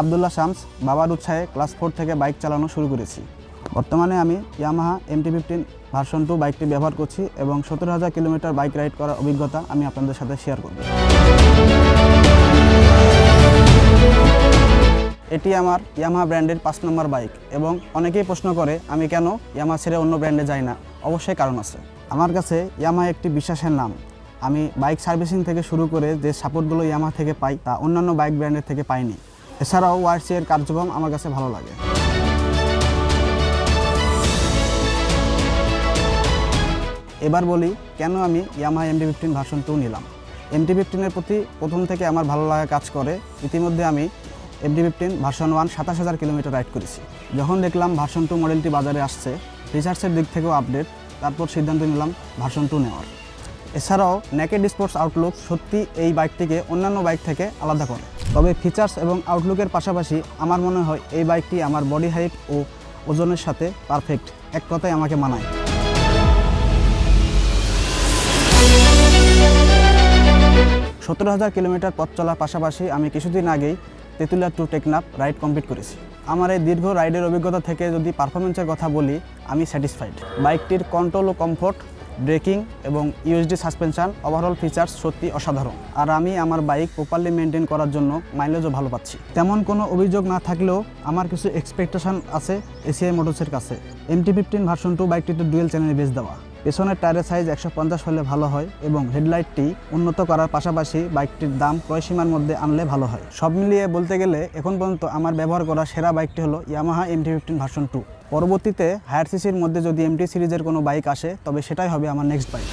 আব্দুল্লাহ শামস বাবার উৎসাহে ক্লাস 4 থেকে বাইক চালানো শুরু করেছি। বর্তমানে আমি ইয়ামাহা MT-15 ভার্সন 2 বাইকটি ব্যবহার করছি এবং 17,000 কিলোমিটার বাইক রাইড করার অভিজ্ঞতা আমি আপনাদের সাথে শেয়ার করব। এটি আমার ইয়ামাহা ব্র্যান্ডের 5 নম্বর বাইক এবং অনেকেই প্রশ্ন করে আমি কেন ইয়ামাহা ছেড়ে অন্য ব্র্যান্ডে যাই না। অবশ্যই কারণ আছে। আমার কাছে ইয়ামাহা একটি বিশ্বাসের নাম। আমি বাইক সার্ভিসিং থেকে শুরু করে যে সাপোর্টগুলো ইয়ামাহা থেকে পাই তা অন্যান্য বাইক ব্র্যান্ডের থেকে পাইনি। এছাড়াও ওয়ারসি এর কার্যক্রম আমার কাছে ভালো লাগে। এবার বলি কেন আমি ইয়ামাহা MT-15 ভার্সন 2 নিলাম। MT-15 এর প্রতি প্রথম থেকে আমার ভালো লাগা কাজ করে। ইতিমধ্যে আমি MT-15 ভার্সন 1 27,000 কিলোমিটার রাইড করেছি। যখন দেখলাম ভার্সন 2 মডেলটি বাজারে আসছে, রিসার্চের দিক থেকেও আপডেট, তারপর সিদ্ধান্ত নিলাম ভার্সন 2 নেওয়ার। এছাড়াও নেকেড স্পোর্টস আউটলুক সত্যি এই বাইকটিকে অন্যান্য বাইক থেকে আলাদা করে। তবে ফিচার্স এবং আউটলুকের পাশাপাশি আমার মনে হয় এই বাইকটি আমার বডি হাইট ও ওজনের সাথে পারফেক্ট, এক কথায় আমাকে মানায়। $17,000 কিলোমিটার পথ চলার পাশাপাশি আমি কিছুদিন আগেই Tetulia to Teknaf ride complete করেছি। আমার এই দীর্ঘ রাইডের অভিজ্ঞতা থেকে যদি পারফরমেন্সের কথা বলি, আমি স্যাটিসফাইড। বাইকটির কন্ট্রোল ও কমফোর্ট, ব্রেকিং এবং USD সাসপেনশন, ওভারঅল ফিচার্স সত্যি অসাধারণ। আর আমি আমার বাইক প্রপারলি মেনটেন করার জন্য মাইলেজও ভালো পাচ্ছি। তেমন কোনো অভিযোগ না থাকলেও আমার কিছু এক্সপেকটেশন আছে এসিআই মোটরসের কাছে। MT-15 ভার্সন 2 বাইকটিতে ডুয়েল চ্যানেল বেস দেওয়া, পেছনের টায়ারের সাইজ 150 হলে ভালো হয় এবং হেডলাইটটি উন্নত করার পাশাপাশি বাইকটির দাম ক্রয় সীমার মধ্যে আনলে ভালো হয়। সব মিলিয়ে বলতে গেলে এখন পর্যন্ত আমার ব্যবহার করা সেরা বাইকটি হলো ইয়ামাহা MT-15 ভার্সন 2। পরবর্তীতে হায়ার সিসির মধ্যে যদি MT সিরিজের কোনো বাইক আসে তবে সেটাই হবে আমার নেক্সট বাইক।